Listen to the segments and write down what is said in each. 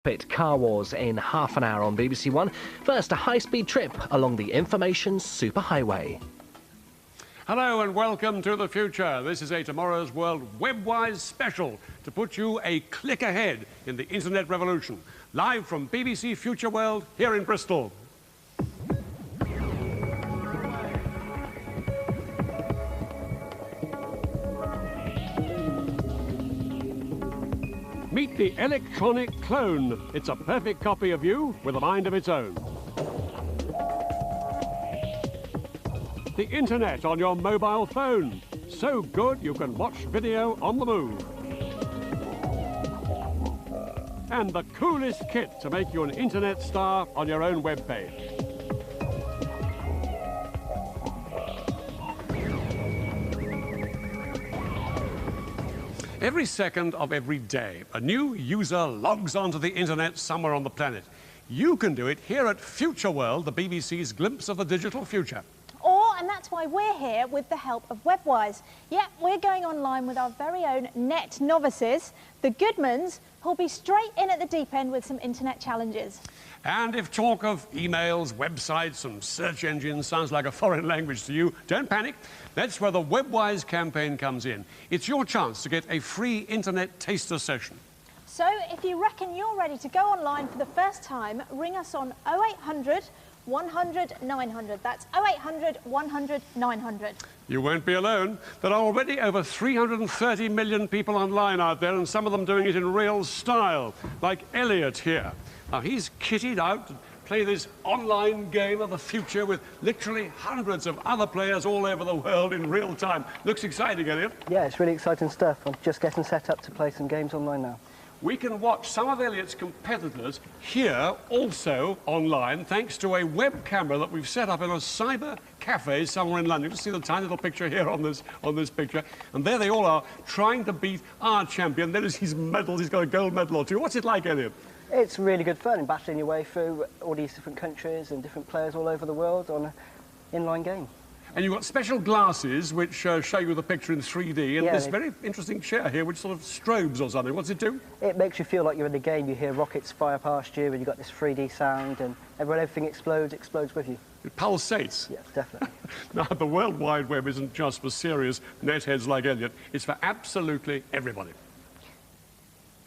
It Car Wars in half an hour on BBC One. First, a high-speed trip along the information superhighway. Hello and welcome to the future. This is a Tomorrow's World Web Special to put you a click ahead in the internet revolution. Live from BBC Future World here in Bristol. Meet the electronic clone. It's a perfect copy of you with a mind of its own. The internet on your mobile phone. So good you can watch video on the move. And the coolest kit to make you an internet star on your own web page. Every second of every day, a new user logs onto the internet somewhere on the planet. You can do it here at Future World, the BBC's glimpse of the digital future. And that's why we're here with the help of WebWise. Yeah, we're going online with our very own net novices, the Goodmans, who'll be straight in at the deep end with some internet challenges. And if talk of emails, websites and search engines sounds like a foreign language to you, don't panic. That's where the WebWise campaign comes in. It's your chance to get a free internet taster session. So if you reckon you're ready to go online for the first time, ring us on 0800 100 900. That's 0800 100 900. You won't be alone. There are already over 330 million people online out there, and some of them doing it in real style, like Elliot here. Now, he's kitted out to play this online game of the future with literally hundreds of other players all over the world in real time. Looks exciting, Elliot. Yeah, it's really exciting stuff. I'm just getting set up to play some games online now. We can watch some of Elliot's competitors here also online thanks to a web camera that we've set up in a cyber cafe somewhere in London. You can see the tiny little picture here on this picture. And there they all are trying to beat our champion. There is his medals. He's got a gold medal or two. What's it like, Elliot? It's really good fun, battling your way through all these different countries and different players all over the world on an inline game. And you've got special glasses which show you the picture in 3D, and yeah, this very interesting chair here which sort of strobes or something. What's it do? It makes you feel like you're in the game. You hear rockets fire past you and you've got this 3D sound, and everything explodes with you. It pulsates. Yes, definitely. Now, the World Wide Web isn't just for serious netheads like Elliot. It's for absolutely everybody.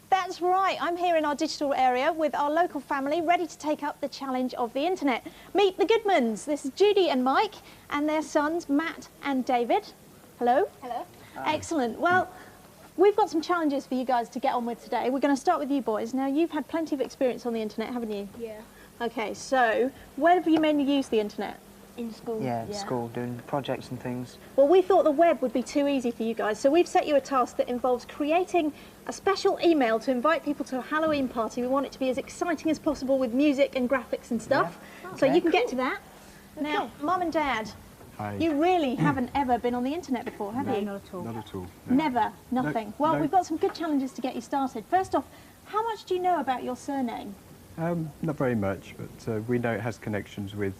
That's right, I'm here in our digital area with our local family ready to take up the challenge of the internet. Meet the Goodmans. This is Judy and Mike and their sons Matt and David. Hello. Hello. Excellent. Well, we've got some challenges for you guys to get on with today. We're going to start with you boys. Now, you've had plenty of experience on the internet, haven't you? Yeah. Okay, so where have you mainly used the internet? In school. Yeah, in school, doing projects and things. Well, we thought the web would be too easy for you guys, so we've set you a task that involves creating a special email to invite people to a Halloween party. We want it to be as exciting as possible with music and graphics and stuff. Yeah. So Okay, you can cool. get to that. Now, Mum and Dad, Hi. you really haven't ever been on the internet before, have you? Not at all. Not at all. No. Never, nothing. Well, no. we've got some good challenges to get you started. First off, how much do you know about your surname? Not very much, but we know it has connections with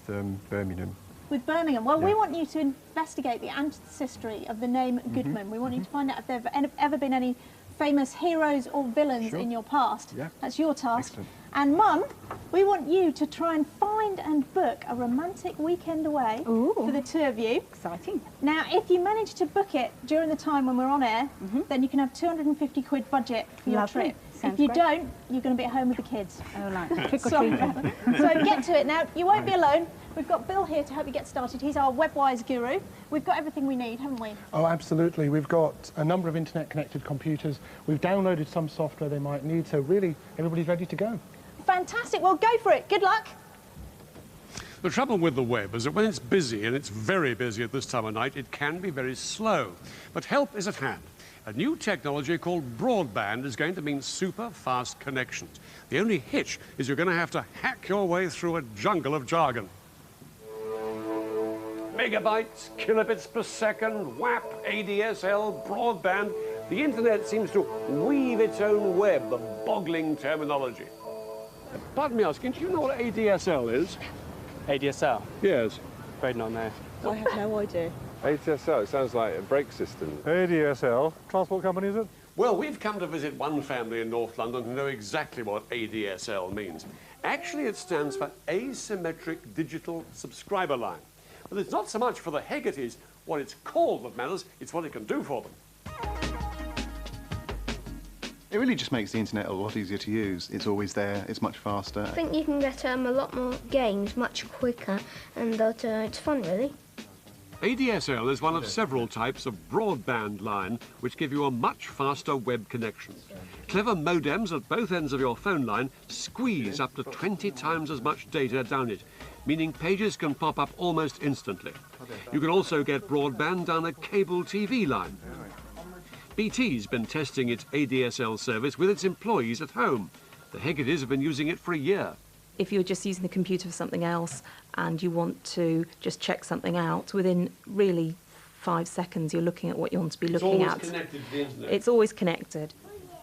Birmingham. With Birmingham. Well, we Yeah. want you to investigate the ancestry of the name Goodman. We want you to find out if there have ever been any famous heroes or villains Sure. in your past. Yeah. That's your task. Excellent. And Mum, we want you to try and find and book a romantic weekend away for the two of you. Exciting. Now, if you manage to book it during the time when we're on air, then you can have 250 quid budget for your Lovely. trip. Sounds if you great. don't, you're going to be at home with the kids. Oh, like trick or Sorry. treating. So get to it now. You won't be alone. We've got Bill here to help you get started. He's our WebWise guru. We've got everything we need, haven't we? Oh, absolutely. We've got a number of internet-connected computers. We've downloaded some software they might need, so really, everybody's ready to go. Fantastic. Well, go for it. Good luck. The trouble with the web is that when it's busy, and it's very busy at this time of night, it can be very slow. But help is at hand. A new technology called broadband is going to mean super fast connections. The only hitch is you're going to have to hack your way through a jungle of jargon. Megabytes, kilobits per second, WAP, ADSL, broadband. The internet seems to weave its own web of boggling terminology. Pardon me asking, do you know what ADSL is? ADSL? Yes. Afraid not, no. I have no idea. ADSL, it sounds like a brake system. ADSL, transport company, is it? Well, we've come to visit one family in North London who know exactly what ADSL means. Actually, it stands for Asymmetric Digital Subscriber Line. But it's not so much for the Hegartys what it's called that matters, it's what it can do for them. It really just makes the internet a lot easier to use. It's always there, it's much faster. I think you can get a lot more games much quicker, and that it's fun, really. ADSL is one of several types of broadband line which give you a much faster web connection. Clever modems at both ends of your phone line squeeze up to 20 times as much data down it, meaning pages can pop up almost instantly. You can also get broadband down a cable TV line. BT's been testing its ADSL service with its employees at home. The Hegartys have been using it for a year. If you're just using the computer for something else and you want to just check something out, within really 5 seconds you're looking at what you want to be looking at. It's always connected to the internet. It's always connected.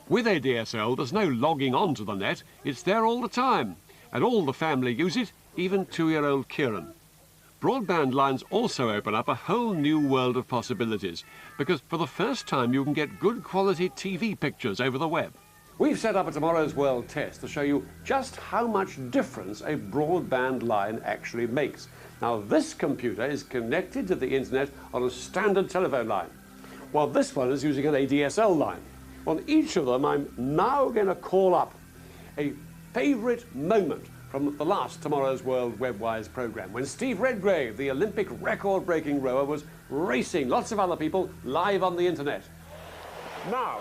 With ADSL, there's no logging on to the net. It's there all the time. And all the family use it, even 2-year-old Kieran. Broadband lines also open up a whole new world of possibilities, because for the first time you can get good quality TV pictures over the web. We've set up a Tomorrow's World test to show you just how much difference a broadband line actually makes. Now, this computer is connected to the internet on a standard telephone line, while this one is using an ADSL line. On each of them, I'm now going to call up a favourite moment from the last Tomorrow's World WebWise programme, when Steve Redgrave, the Olympic record-breaking rower, was racing lots of other people live on the internet. Now,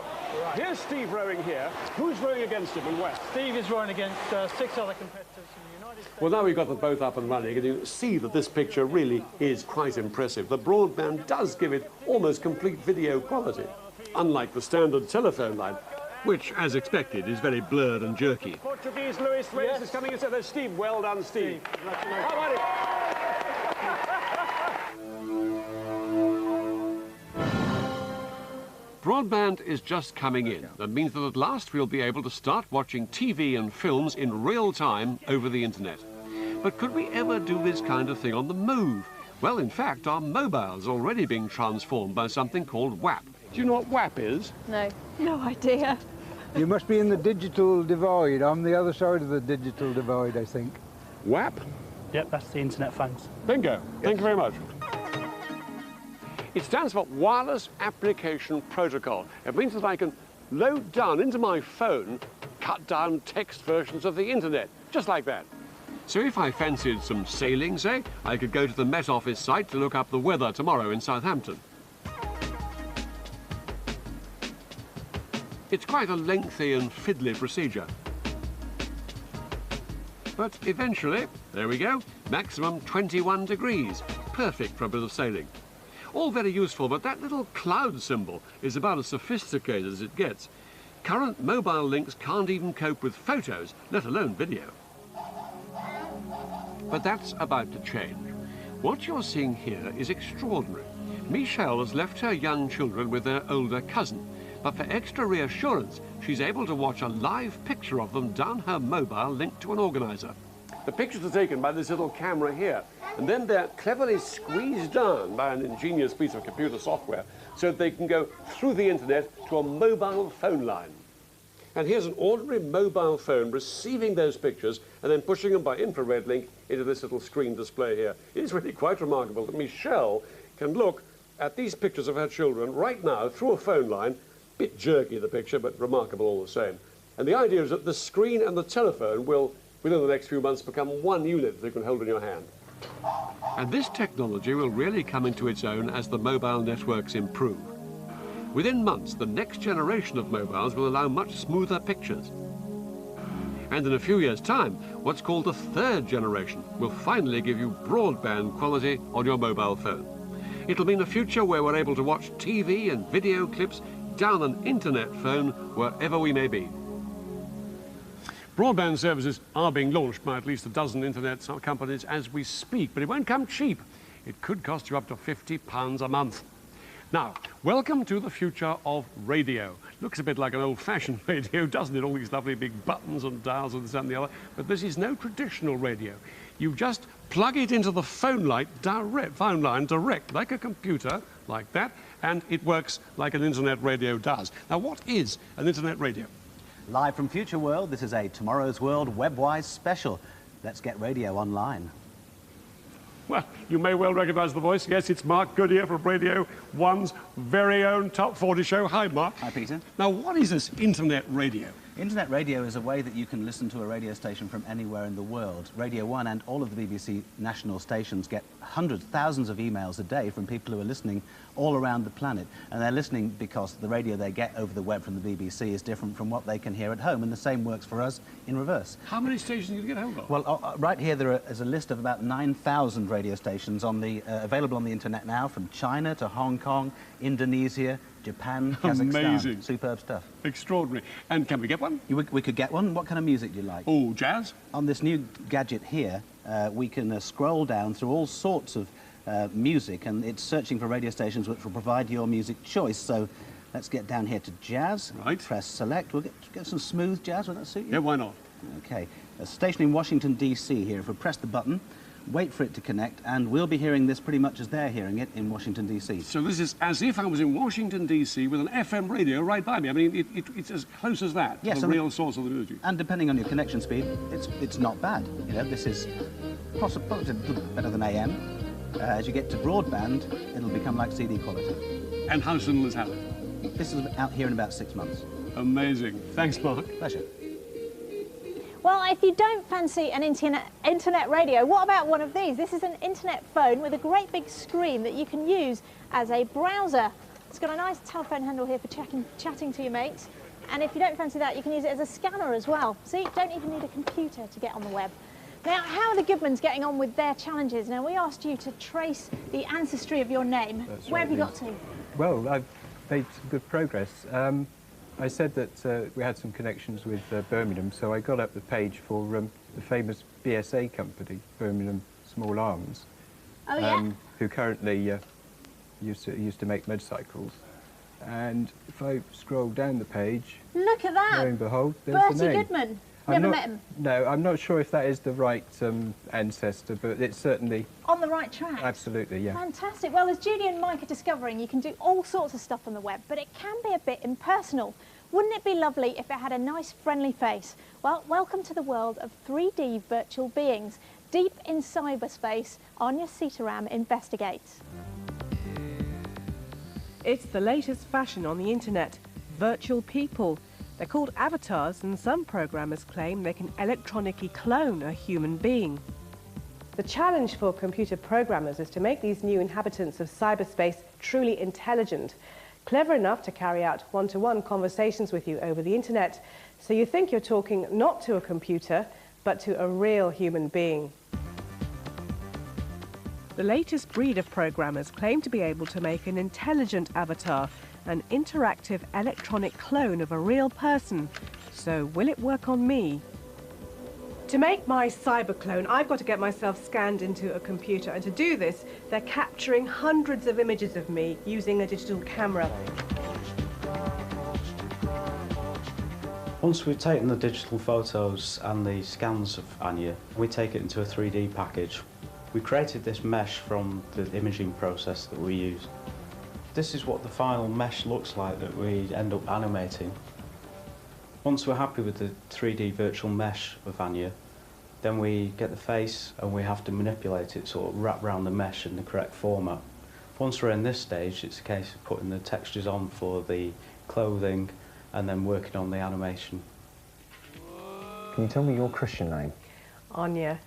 here's Steve rowing here. Who's rowing against him and where? Steve is rowing against 6 other competitors from the United States. Well, now we've got them both up and running, and you see that this picture really is quite impressive. The broadband does give it almost complete video quality, unlike the standard telephone line, which, as expected, is very blurred and jerky. Portuguese Luis Reyes is coming in. So there's Steve. Well done, Steve. How about it? Broadband is just coming in. That means that at last we'll be able to start watching TV and films in real time over the internet. But could we ever do this kind of thing on the move? Well, in fact, our mobile's already being transformed by something called WAP. Do you know what WAP is? No, no idea. You must be in the digital divide. I'm the other side of the digital divide, I think. WAP? Yep, that's the internet phones. Bingo. Thank you very much. It stands for Wireless Application Protocol. It means that I can load down into my phone cut-down text versions of the internet, just like that. So if I fancied some sailing, say, I could go to the Met Office site to look up the weather tomorrow in Southampton. It's quite a lengthy and fiddly procedure. But eventually, there we go, maximum 21 degrees. Perfect for a bit of sailing. All very useful, but that little cloud symbol is about as sophisticated as it gets. Current mobile links can't even cope with photos, let alone video. But that's about to change. What you're seeing here is extraordinary. Michelle has left her young children with their older cousin, but for extra reassurance, she's able to watch a live picture of them down her mobile linked to an organizer. The pictures are taken by this little camera here, and then they're cleverly squeezed down by an ingenious piece of computer software so that they can go through the internet to a mobile phone line. And here's an ordinary mobile phone receiving those pictures and then pushing them by infrared link into this little screen display here. It is really quite remarkable that Michelle can look at these pictures of her children right now through a phone line. Bit jerky, the picture, but remarkable all the same. And the idea is that the screen and the telephone will, within the next few months, become one unit that you can hold in your hand. And this technology will really come into its own as the mobile networks improve. Within months, the next generation of mobiles will allow much smoother pictures. And in a few years' time, what's called the third generation will finally give you broadband quality on your mobile phone. It'll mean a future where we're able to watch TV and video clips down an internet phone wherever we may be. Broadband services are being launched by at least a dozen internet companies as we speak, but it won't come cheap. It could cost you up to £50 a month. Now, welcome to the future of radio. Looks a bit like an old-fashioned radio, doesn't it? All these lovely big buttons and dials and this and the other. But this is no traditional radio. You just plug it into the phone line direct, like a computer, like that, and it works like an internet radio does. Now, what is an internet radio? Live from Future World, this is a Tomorrow's World Web Special. Let's get radio online. Well, you may well recognise the voice. Yes, it's Mark Goodyear from Radio 1's very own Top 40 show. Hi, Mark. Hi, Peter. Now, what is this internet radio? Internet radio is a way that you can listen to a radio station from anywhere in the world. Radio 1 and all of the BBC national stations get hundreds, thousands of emails a day from people who are listening all around the planet. And they're listening because the radio they get over the web from the BBC is different from what they can hear at home. And the same works for us in reverse. How many stations do you get hold of? Well, right here there is a list of about 9,000 radio stations on the, available on the internet now, from China to Hong Kong, Indonesia, Japan, Kazakhstan. Amazing. Superb stuff. Extraordinary. And can we get one? We could get one. What kind of music do you like? Oh, jazz. On this new gadget here, we can scroll down through all sorts of music, and it's searching for radio stations which will provide your music choice. So let's get down here to jazz. Right. Press select. We'll get some smooth jazz. Will that suit you? Yeah, why not? Okay. A station in Washington, D.C. here. If we press the button, wait for it to connect, and we'll be hearing this pretty much as they're hearing it in Washington, D.C. So this is as if I was in Washington, D.C. with an FM radio right by me. I mean, it's as close as that, yes, the real source of the music. And depending on your connection speed, it's not bad. You know, this is possibly a little better than AM. As you get to broadband, it'll become like CD quality. And how soon will this happen? This is out here in about 6 months. Amazing. Thanks, Mark. Pleasure. Well, if you don't fancy an internet radio, what about one of these? This is an internet phone with a great big screen that you can use as a browser. It's got a nice telephone handle here for chatting to your mates. And if you don't fancy that, you can use it as a scanner as well. See, you don't even need a computer to get on the web. Now, how are the Goodmans getting on with their challenges? Now, we asked you to trace the ancestry of your name. That's Where right, have you yes. got to? Well, I've made some good progress. I said that we had some connections with Birmingham, so I got up the page for the famous BSA company, Birmingham Small Arms, Oh, yeah? who currently used to make motorcycles. And if I scroll down the page, Look at that! lo and behold, there's Bertie the name. Goodman. Never met him. No, I'm not sure if that is the right ancestor, but it's certainly... On the right track. Absolutely, yeah. Fantastic. Well, as Judy and Mike are discovering, you can do all sorts of stuff on the web, but it can be a bit impersonal. Wouldn't it be lovely if it had a nice, friendly face? Well, welcome to the world of 3D virtual beings. Deep in cyberspace, Anya Sitaram investigates. It's the latest fashion on the internet, virtual people. They're called avatars, and some programmers claim they can electronically clone a human being. The challenge for computer programmers is to make these new inhabitants of cyberspace truly intelligent, clever enough to carry out one-to-one conversations with you over the internet, so you think you're talking not to a computer, but to a real human being. The latest breed of programmers claim to be able to make an intelligent avatar, an interactive electronic clone of a real person. So will it work on me? To make my cyber clone, I've got to get myself scanned into a computer, and to do this, they're capturing hundreds of images of me using a digital camera. Once we've taken the digital photos and the scans of Anya, we take it into a 3D package. We created this mesh from the imaging process that we use. This is what the final mesh looks like that we end up animating. Once we're happy with the 3D virtual mesh of Anya, then we get the face and we have to manipulate it, sort of wrap around the mesh in the correct format. Once we're in this stage, it's a case of putting the textures on for the clothing and then working on the animation. Can you tell me your Christian name? Anya.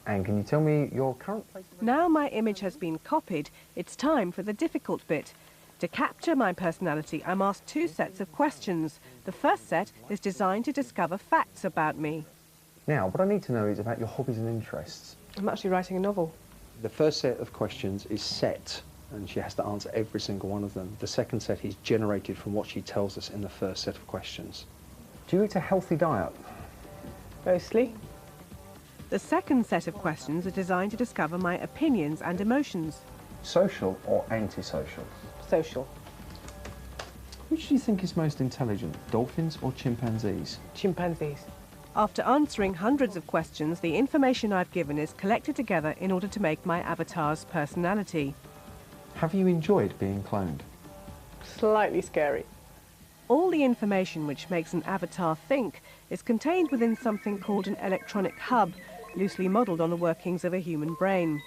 And can you tell me your current place? Now my image has been copied, it's time for the difficult bit. To capture my personality, I'm asked two sets of questions. The first set is designed to discover facts about me. Now, what I need to know is about your hobbies and interests. I'm actually writing a novel. The first set of questions is set, and she has to answer every single one of them. The second set is generated from what she tells us in the first set of questions. Do you eat a healthy diet? Mostly. The second set of questions are designed to discover my opinions and emotions. Social or antisocial? Social. Which do you think is most intelligent, dolphins or chimpanzees? Chimpanzees. After answering hundreds of questions, the information I've given is collected together in order to make my avatar's personality. Have you enjoyed being cloned? Slightly scary. All the information which makes an avatar think is contained within something called an electronic hub, loosely modelled on the workings of a human brain.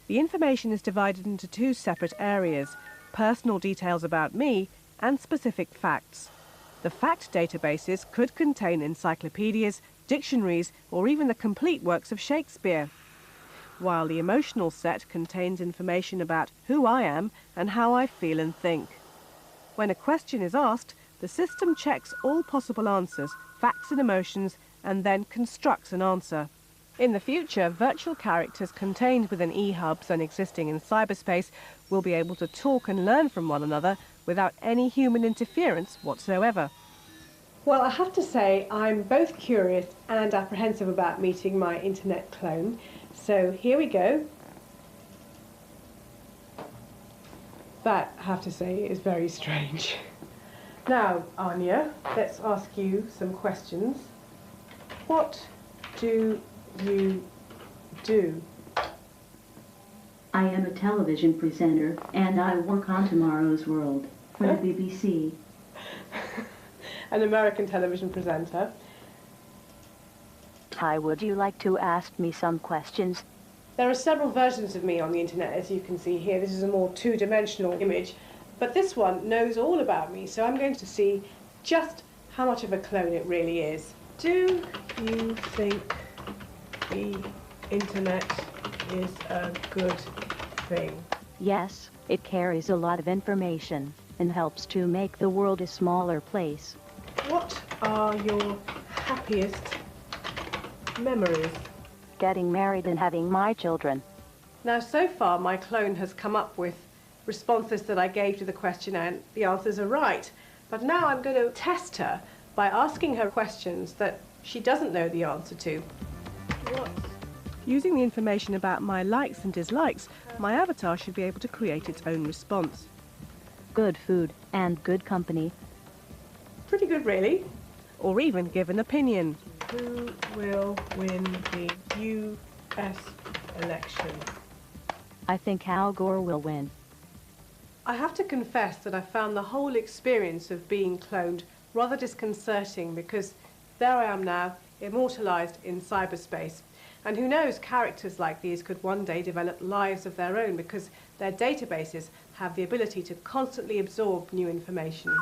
The information is divided into two separate areas: personal details about me and specific facts. The fact databases could contain encyclopedias, dictionaries, or even the complete works of Shakespeare, while the emotional set contains information about who I am and how I feel and think. When a question is asked, the system checks all possible answers, facts and emotions, and then constructs an answer. In the future, virtual characters contained within e-hubs and existing in cyberspace will be able to talk and learn from one another without any human interference whatsoever. Well, I have to say I'm both curious and apprehensive about meeting my internet clone. So here we go. That, I have to say, is very strange. Now, Anya, let's ask you some questions. What do you do? I am a television presenter, and I work on Tomorrow's World for the BBC. An American television presenter. Hi, would you like to ask me some questions? There are several versions of me on the internet, as you can see here. This is a more two-dimensional image, but this one knows all about me, so I'm going to see just how much of a clone it really is. Do you think the internet is a good thing? Yes, it carries a lot of information and helps to make the world a smaller place. What are your happiest memories? Getting married and having my children. Now, so far, my clone has come up with responses that I gave to the question, and the answers are right. But now I'm going to test her by asking her questions that she doesn't know the answer to. What? Using the information about my likes and dislikes, my avatar should be able to create its own response. Good food and good company. Pretty good, really. Or even give an opinion. Who will win the US election? I think Al Gore will win. I have to confess that I found the whole experience of being cloned rather disconcerting, because there I am now, immortalized in cyberspace. And who knows, characters like these could one day develop lives of their own, because their databases have the ability to constantly absorb new information.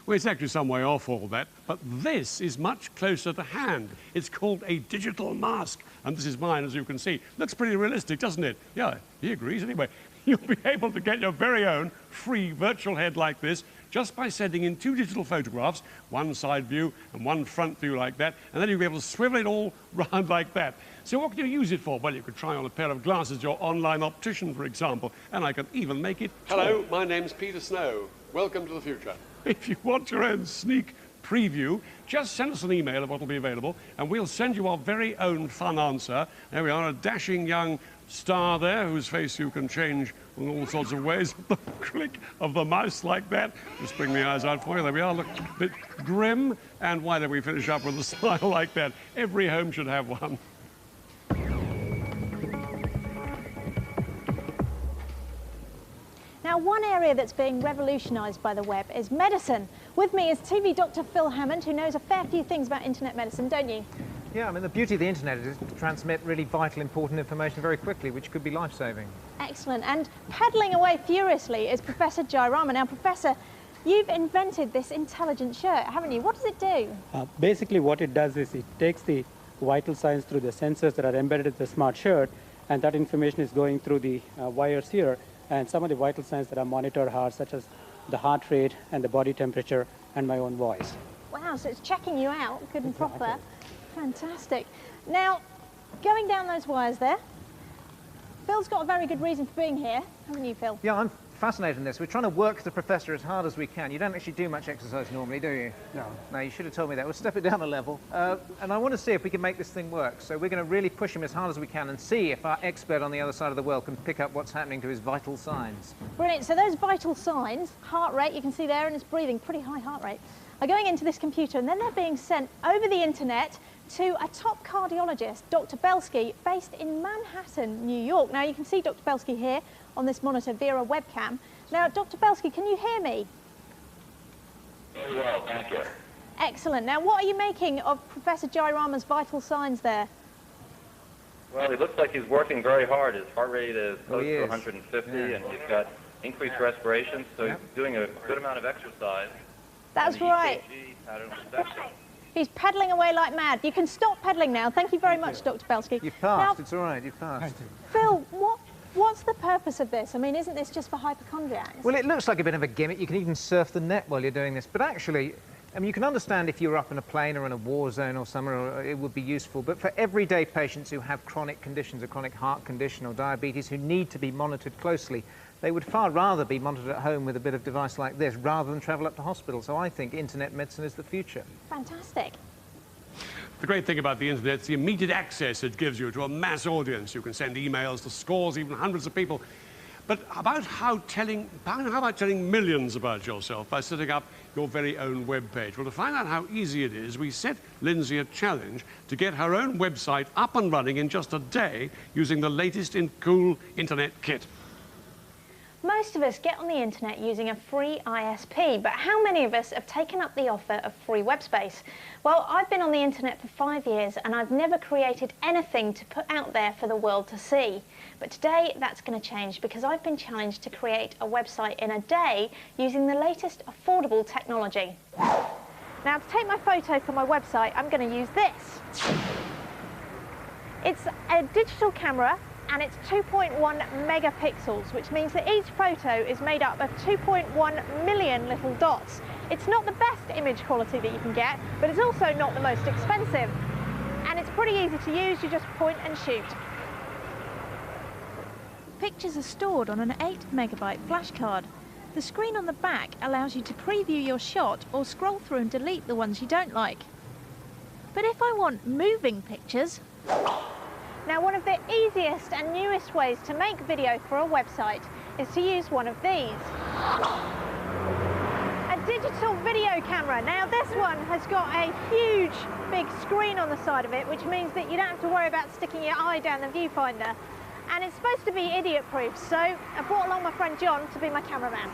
Well, it's actually some way off all that, but this is much closer to hand. It's called a digital mask, and this is mine, as you can see. Looks pretty realistic, doesn't it? Yeah, he agrees anyway. You'll be able to get your very own free virtual head like this just by sending in 2 digital photographs, one side view and one front view like that, and then you'll be able to swivel it all round like that. So what can you use it for? Well, you could try on a pair of glasses, your online optician, for example, and I can even make it talk. Hello, my name's Peter Snow. Welcome to the future. If you want your own sneak preview, just send us an email of what will be available, and we'll send you our very own fun answer. There we are, a dashing young star there, whose face you can change in all sorts of ways. The click of the mouse like that. Just bring the eyes out for you. There we are. Look a bit grim. And why don't we finish up with a smile like that? Every home should have one. Now, one area that's being revolutionised by the web is medicine. With me is TV Dr. Phil Hammond, who knows a fair few things about internet medicine, don't you? Yeah, I mean, the beauty of the internet is to transmit really vital, important information very quickly, which could be life-saving. Excellent. And pedalling away furiously is Professor Jairama. Now, Professor, you've invented this intelligent shirt, haven't you? What does it do? Basically, what it does is it takes the vital signs through the sensors that are embedded in the smart shirt, and that information is going through the wires here. And some of the vital signs that are monitored are such as the heart rate and the body temperature and my own voice. Wow, so it's checking you out, good and proper. Fantastic. Now, going down those wires there, Phil's got a very good reason for being here, haven't you, Phil? Yeah, I'm fascinated in this. We're trying to work the professor as hard as we can. You don't actually do much exercise normally, do you? No. No, you should have told me that. We'll step it down a level. And I want to see if we can make this thing work. So we're going to really push him as hard as we can and see if our expert on the other side of the world can pick up what's happening to his vital signs. Brilliant. So those vital signs, heart rate, you can see there, and it's breathing, pretty high heart rate, are going into this computer, and then they're being sent over the internet to a top cardiologist, Dr. Belsky, based in Manhattan, New York. Now, you can see Dr. Belsky here on this monitor via a webcam. Now, Dr. Belsky, can you hear me? Very well, thank you. Excellent. Now, what are you making of Professor Jairama's vital signs there? Well, he looks like he's working very hard. His heart rate is close to is. 150, Yeah. and he's got increased respiration, so he's doing a good amount of exercise. That's And the right. EKG pattern was excellent. He's pedalling away like mad. You can stop pedalling now. Thank you very much, Dr. Belsky. You've passed. Now, It's all right. You've passed. Phil, what's the purpose of this? I mean, isn't this just for hypochondriacs? Well, it looks like a bit of a gimmick. You can even surf the net while you're doing this. But actually, I mean, you can understand if you're up in a plane or in a war zone or somewhere, it would be useful. But for everyday patients who have chronic conditions, a chronic heart condition or diabetes, who need to be monitored closely, they would far rather be monitored at home with a bit of device like this rather than travel up to hospital. So I think internet medicine is the future. Fantastic. The great thing about the internet is the immediate access it gives you to a mass audience. You can send emails to scores, even hundreds of people. But how about telling millions about yourself by setting up your very own web page? Well, to find out how easy it is, we set Lindsay a challenge to get her own website up and running in just a day using the latest in cool internet kit. Most of us get on the internet using a free ISP, but how many of us have taken up the offer of free web space? Well, I've been on the internet for 5 years and I've never created anything to put out there for the world to see. But today that's going to change because I've been challenged to create a website in a day using the latest affordable technology. Now, to take my photo for my website, I'm going to use this. It's a digital camera and it's 2.1 megapixels, which means that each photo is made up of 2.1 million little dots. It's not the best image quality that you can get, but it's also not the most expensive. And it's pretty easy to use, you just point and shoot. Pictures are stored on an 8 megabyte flash card. The screen on the back allows you to preview your shot or scroll through and delete the ones you don't like. But if I want moving pictures, now, one of the easiest and newest ways to make video for a website is to use one of these. A digital video camera. Now, this one has got a huge, big screen on the side of it, which means that you don't have to worry about sticking your eye down the viewfinder. And it's supposed to be idiot-proof, so I brought along my friend John to be my cameraman.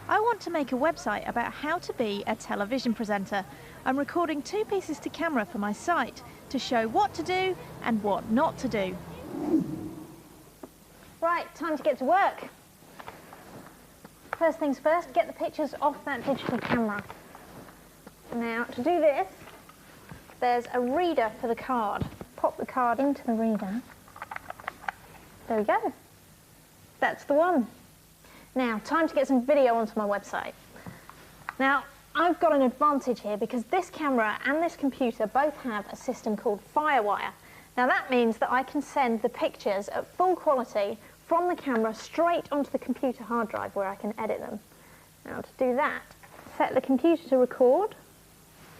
I want to make a website about how to be a television presenter. I'm recording 2 pieces to camera for my site to show what to do and what not to do. Right, time to get to work. First things first, get the pictures off that digital camera. Now, to do this, there's a reader for the card. Pop the card into the reader. There we go. That's the one. Now, time to get some video onto my website. Now, I've got an advantage here because this camera and this computer both have a system called FireWire. Now, that means that I can send the pictures at full quality from the camera straight onto the computer hard drive where I can edit them. Now, to do that, set the computer to record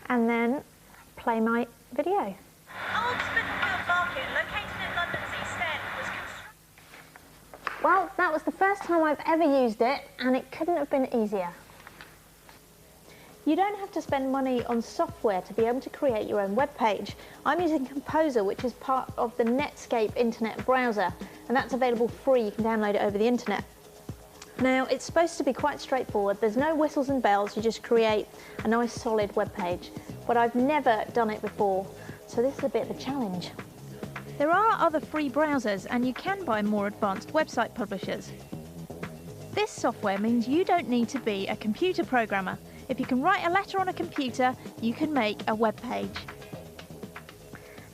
and then play my video. Old Spitalfield Market, located in London's East End, was constructed. Well, that was the first time I've ever used it, and it couldn't have been easier. You don't have to spend money on software to be able to create your own web page. I'm using Composer, which is part of the Netscape internet browser, and that's available free. You can download it over the internet. Now, it's supposed to be quite straightforward. There's no whistles and bells. You just create a nice solid web page. But I've never done it before, so this is a bit of a challenge. There are other free browsers, and you can buy more advanced website publishers. This software means you don't need to be a computer programmer. If you can write a letter on a computer, you can make a web page.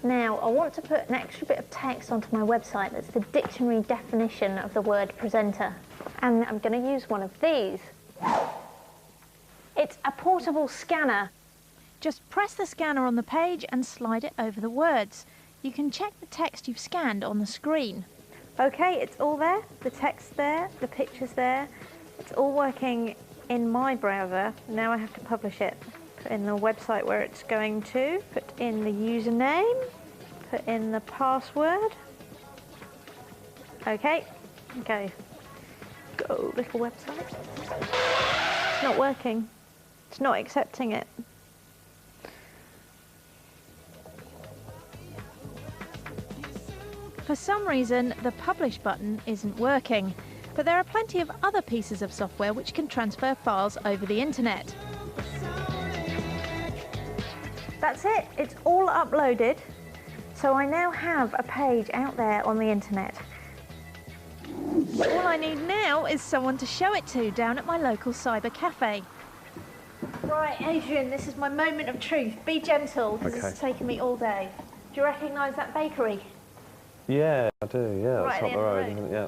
Now, I want to put an extra bit of text onto my website that's the dictionary definition of the word presenter. And I'm going to use one of these. It's a portable scanner. Just press the scanner on the page and slide it over the words. You can check the text you've scanned on the screen. Okay, it's all there. The text's there, the picture's there. It's all working in my browser. Now I have to publish it. Put in the website where it's going to, put in the username, put in the password. Okay, go. Go, little website. It's not working. It's not accepting it. For some reason, the publish button isn't working. But there are plenty of other pieces of software which can transfer files over the internet. That's it, it's all uploaded. So I now have a page out there on the internet. All I need now is someone to show it to down at my local cyber cafe. Right, Adrian, this is my moment of truth. Be gentle, because this has taken me all day. Do you recognise that bakery? Yeah, I do, yeah. Right It's up the road, isn't it? Yeah.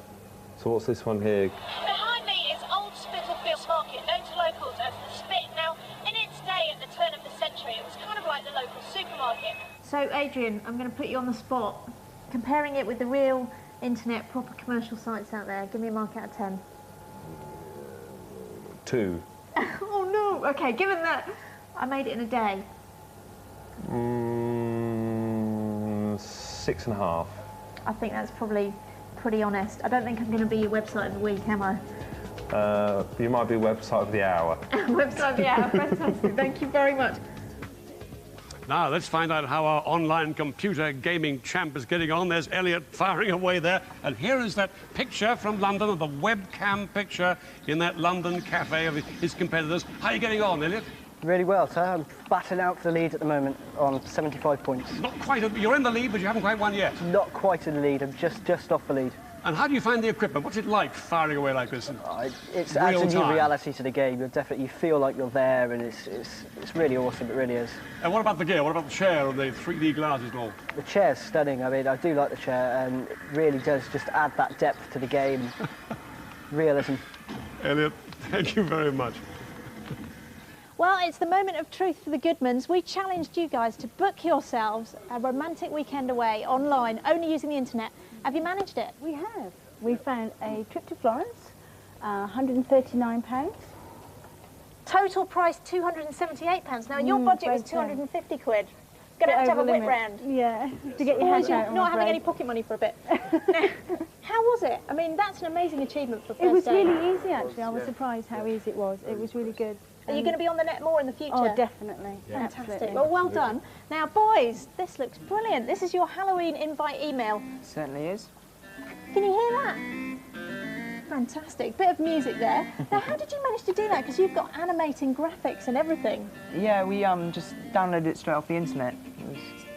So what's this one here? Behind me is Old Spitalfields Market, known to locals as the Spit. Now, in its day at the turn of the century, it was kind of like the local supermarket. So, Adrian, I'm going to put you on the spot. Comparing it with the real internet, proper commercial sites out there, give me a mark out of 10. 2. Oh no! Okay, given that I made it in a day. 6.5. I think that's probably pretty honest. I don't think I'm going to be your website of the week, am I? You might be website of the hour. Website of the hour, fantastic. Thank you very much. Now, let's find out how our online computer gaming champ is getting on. There's Elliot firing away there. And here is that picture from London of the webcam picture in that London cafe of his competitors. How are you getting on, Elliot? Really well, sir. I'm battling out for the lead at the moment on 75 points. Not quite. You're in the lead, but you haven't quite won yet. Not quite in the lead. I'm just off the lead. And how do you find the equipment? What's it like firing away like this? It adds a new reality to the game. You feel like you're there, and it's really awesome. It really is. And what about the gear? What about the chair and the 3D glasses and all? The chair's stunning. I mean, I do like the chair, and it really does just add that depth to the game. Realism. Elliot, thank you very much. Well, it's the moment of truth for the Goodmans. We challenged you guys to book yourselves a romantic weekend away online, only using the internet. Have you managed it? We have. We found a trip to Florence, £139. Total price £278. Now, your budget was 250 quid. Gonna have to have a whip round. Yeah, to get your head out. Not having any pocket money for a bit. Now, how was it? I mean, that's an amazing achievement for first day. It was really easy, actually. I was surprised how easy it was. It was really good. Are you going to be on the net more in the future? Oh, definitely. Yeah. Fantastic. Absolutely. Well done. Now, boys, this looks brilliant. This is your Halloween invite email. Certainly is. Can you hear that? Fantastic. Bit of music there. Now, how did you manage to do that? Because you've got animating graphics and everything. Yeah, we just downloaded it straight off the internet.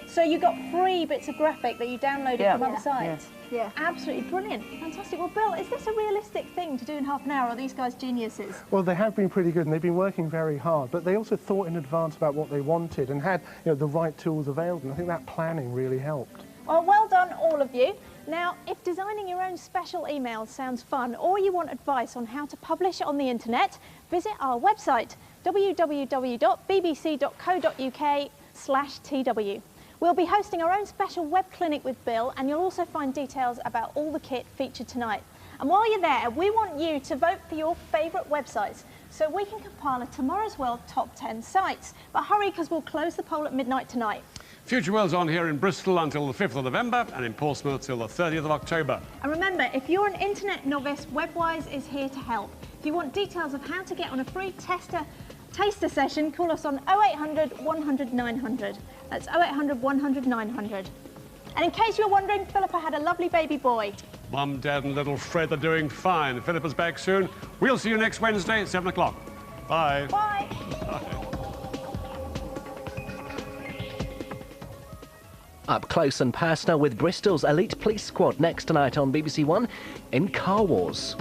So you got free bits of graphic that you downloaded from other sites? Yeah. Absolutely brilliant. Fantastic. Well, Bill, is this a realistic thing to do in half an hour? Or are these guys geniuses? Well, they have been pretty good, and they've been working very hard, but they also thought in advance about what they wanted and had, the right tools available. I think that planning really helped. Well done, all of you. Now, if designing your own special emails sounds fun, or you want advice on how to publish on the internet, visit our website, www.bbc.co.uk/TW. We'll be hosting our own special web clinic with Bill, and you'll also find details about all the kit featured tonight. And while you're there, we want you to vote for your favourite websites so we can compile a Tomorrow's World top 10 sites. But hurry, because we'll close the poll at midnight tonight. Future World's on here in Bristol until the 5th of November and in Portsmouth till the 30th of October. And remember, if you're an internet novice, Webwise is here to help. If you want details of how to get on a free taster session, call us on 0800 100 900. That's 0800 100 900. And in case you're wondering, Philippa had a lovely baby boy. Mum, Dad and little Fred are doing fine. Philippa's back soon. We'll see you next Wednesday at 7 o'clock. Bye. Bye. Bye. Up close and personal with Bristol's elite police squad next tonight on BBC One in Car Wars.